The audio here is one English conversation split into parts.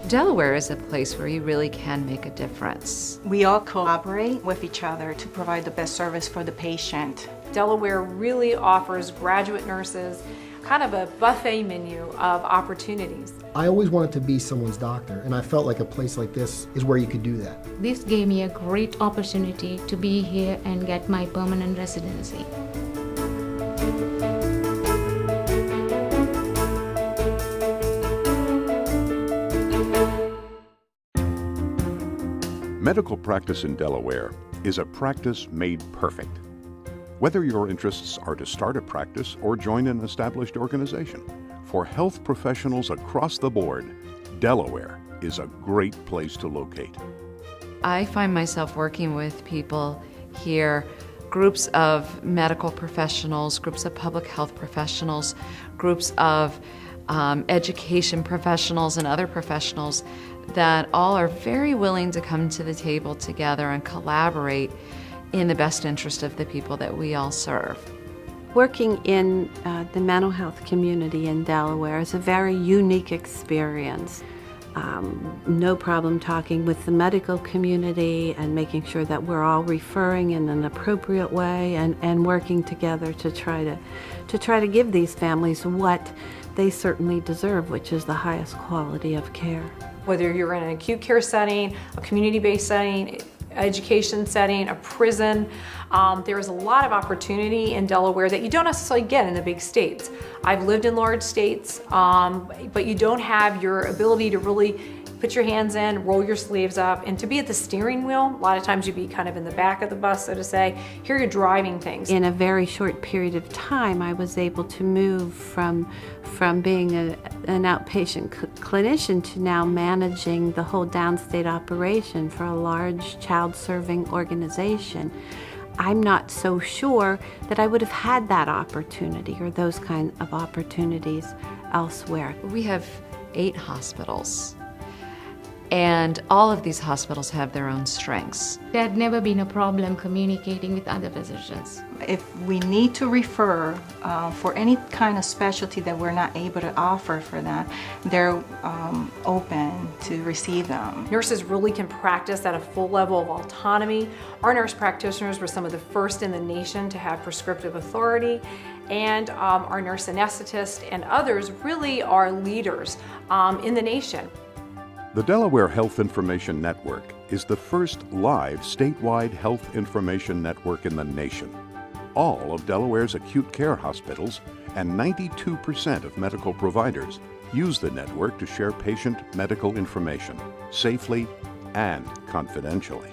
Delaware is a place where you really can make a difference. We all collaborate with each other to provide the best service for the patient. Delaware really offers graduate nurses kind of a buffet menu of opportunities. I always wanted to be someone's doctor, and I felt like a place like this is where you could do that. This gave me a great opportunity to be here and get my permanent residency. Medical practice in Delaware is a practice made perfect. Whether your interests are to start a practice or join an established organization, for health professionals across the board, Delaware is a great place to locate. I find myself working with people here, groups of medical professionals, groups of public health professionals, groups of education professionals and other professionals that all are very willing to come to the table together and collaborate in the best interest of the people that we all serve. Working in the mental health community in Delaware is a very unique experience. No problem talking with the medical community and making sure that we're all referring in an appropriate way and working together to try to give these families what they certainly deserve, which is the highest quality of care. Whether you're in an acute care setting, a community-based setting, education setting, a prison, there is a lot of opportunity in Delaware that you don't necessarily get in the big states. I've lived in large states, but you don't have your ability to really put your hands in, roll your sleeves up, and to be at the steering wheel. A lot of times you'd be kind of in the back of the bus, so to say. Here you're driving things. In a very short period of time, I was able to move from being an outpatient clinician to now managing the whole downstate operation for a large child-serving organization. I'm not so sure that I would have had that opportunity or those kind of opportunities elsewhere. We have 8 hospitals, and all of these hospitals have their own strengths. There had never been a problem communicating with other physicians. If we need to refer for any kind of specialty that we're not able to offer for them, they're open to receive them. Nurses really can practice at a full level of autonomy. Our nurse practitioners were some of the first in the nation to have prescriptive authority, and our nurse anesthetist and others really are leaders in the nation. The Delaware Health Information Network is the first live statewide health information network in the nation. All of Delaware's acute care hospitals and 92% of medical providers use the network to share patient medical information safely and confidentially.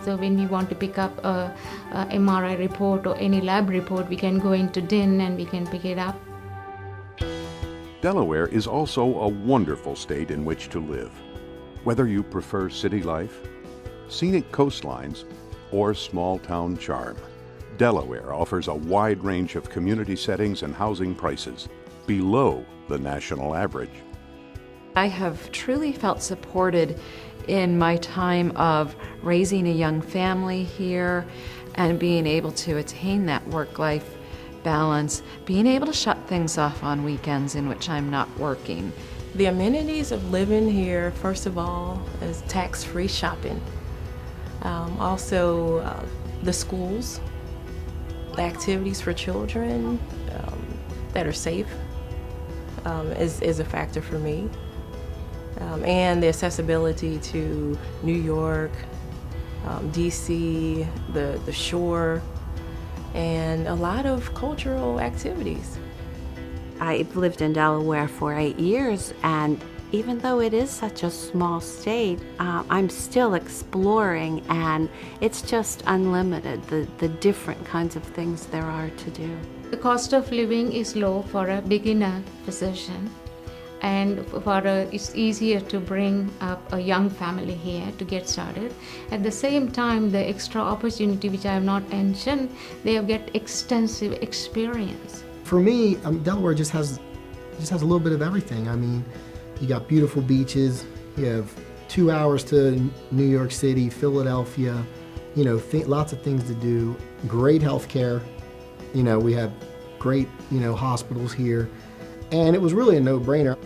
So when we want to pick up a MRI report or any lab report, we can go into DIN and we can pick it up. Delaware is also a wonderful state in which to live. Whether you prefer city life, scenic coastlines, or small-town charm, Delaware offers a wide range of community settings and housing prices below the national average. I have truly felt supported in my time of raising a young family here and being able to attain that work-life balance, being able to shut things off on weekends in which I'm not working. The amenities of living here, first of all, is tax-free shopping. Also, the schools, the activities for children that are safe is a factor for me. And the accessibility to New York, DC, the shore, and a lot of cultural activities. I've lived in Delaware for 8 years, and even though it is such a small state, I'm still exploring, and it's just unlimited, the different kinds of things there are to do. The cost of living is low for a beginner physician, and it's easier to bring up a young family here to get started. At the same time, the extra opportunity which I have not mentioned, they get extensive experience. For me, Delaware just has a little bit of everything. I mean, you got beautiful beaches, you have 2 hours to New York City, Philadelphia, you know, lots of things to do, great health care, you know, we have great, you know, hospitals here, And it was really a no-brainer.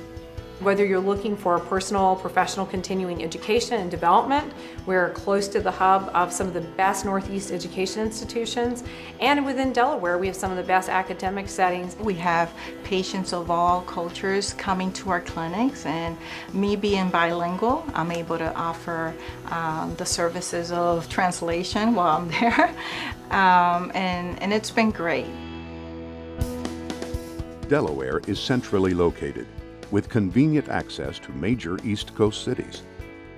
Whether you're looking for personal, professional continuing education and development, we're close to the hub of some of the best Northeast education institutions, and within Delaware we have some of the best academic settings. We have patients of all cultures coming to our clinics, and me being bilingual, I'm able to offer the services of translation while I'm there, and it's been great. Delaware is centrally located, with convenient access to major East Coast cities.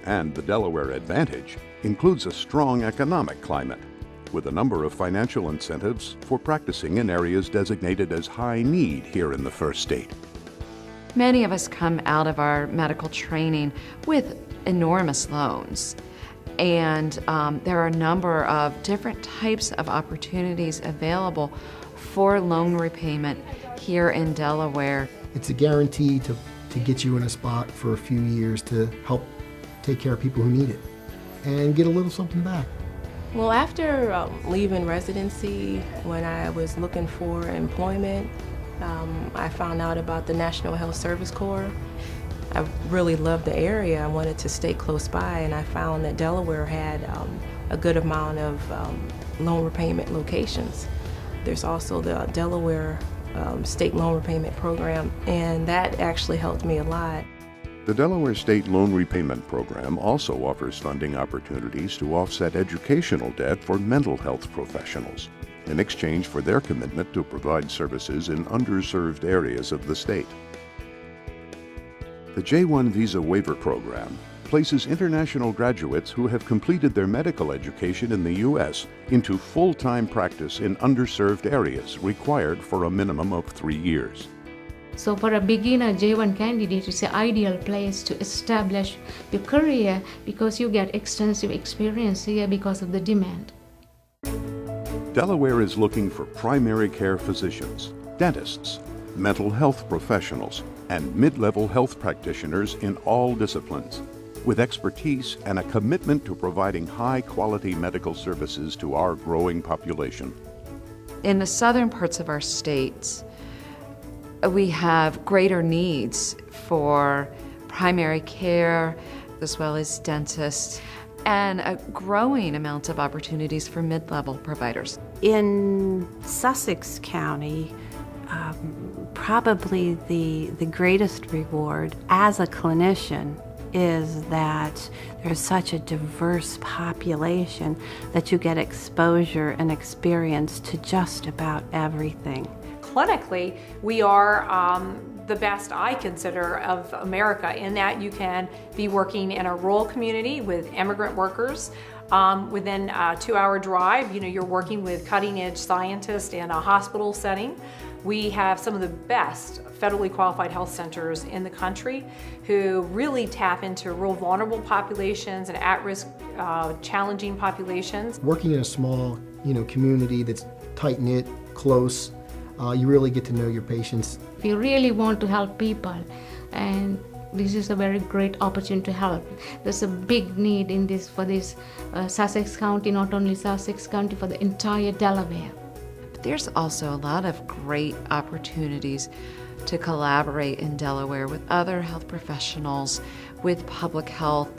And the Delaware Advantage includes a strong economic climate, with a number of financial incentives for practicing in areas designated as high need here in the first state. Many of us come out of our medical training with enormous loans. And there are a number of different types of opportunities available for loan repayment here in Delaware. It's a guarantee to get you in a spot for a few years to help take care of people who need it and get a little something back. Well, after leaving residency, when I was looking for employment, I found out about the National Health Service Corps. I really loved the area. I wanted to stay close by, and I found that Delaware had a good amount of loan repayment locations. There's also the Delaware State Loan Repayment Program, and that actually helped me a lot. The Delaware State Loan Repayment Program also offers funding opportunities to offset educational debt for mental health professionals in exchange for their commitment to provide services in underserved areas of the state. The J-1 Visa Waiver Program places international graduates who have completed their medical education in the U.S. into full-time practice in underserved areas required for a minimum of 3 years. So for a beginner J1 candidate, it's an ideal place to establish your career because you get extensive experience here because of the demand. Delaware is looking for primary care physicians, dentists, mental health professionals, and mid-level health practitioners in all disciplines, with expertise and a commitment to providing high-quality medical services to our growing population. In the southern parts of our states, we have greater needs for primary care as well as dentists, and a growing amount of opportunities for mid-level providers. In Sussex County, probably the greatest reward as a clinician is that there's such a diverse population that you get exposure and experience to just about everything. Clinically, we are the best, I consider, of America in that you can be working in a rural community with immigrant workers. Within a 2-hour drive, you're working with cutting-edge scientists in a hospital setting. We have some of the best federally qualified health centers in the country who really tap into rural vulnerable populations and at-risk challenging populations. Working in a small, community that's tight-knit, close, you really get to know your patients. If you really want to help people, and this is a very great opportunity to help. There's a big need in this for this Sussex County, not only Sussex County, for the entire Delaware. But there's also a lot of great opportunities to collaborate in Delaware with other health professionals, with public health,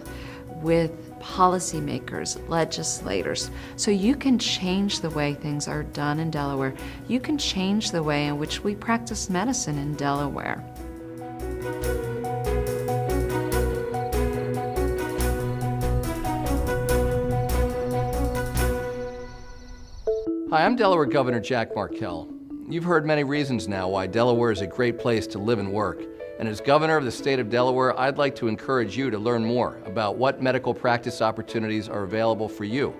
with policymakers, legislators. So you can change the way things are done in Delaware. You can change the way in which we practice medicine in Delaware. Hi, I'm Delaware Governor Jack Markell. You've heard many reasons now why Delaware is a great place to live and work. And as governor of the state of Delaware, I'd like to encourage you to learn more about what medical practice opportunities are available for you.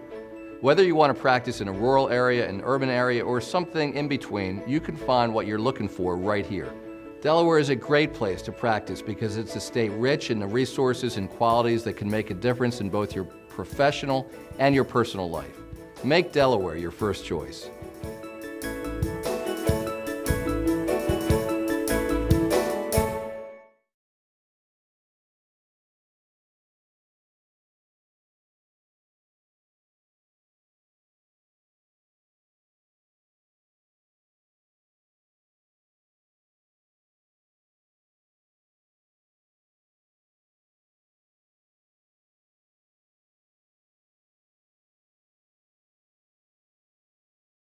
Whether you want to practice in a rural area, an urban area, or something in between, you can find what you're looking for right here. Delaware is a great place to practice because it's a state rich in the resources and qualities that can make a difference in both your professional and your personal life. Make Delaware your first choice.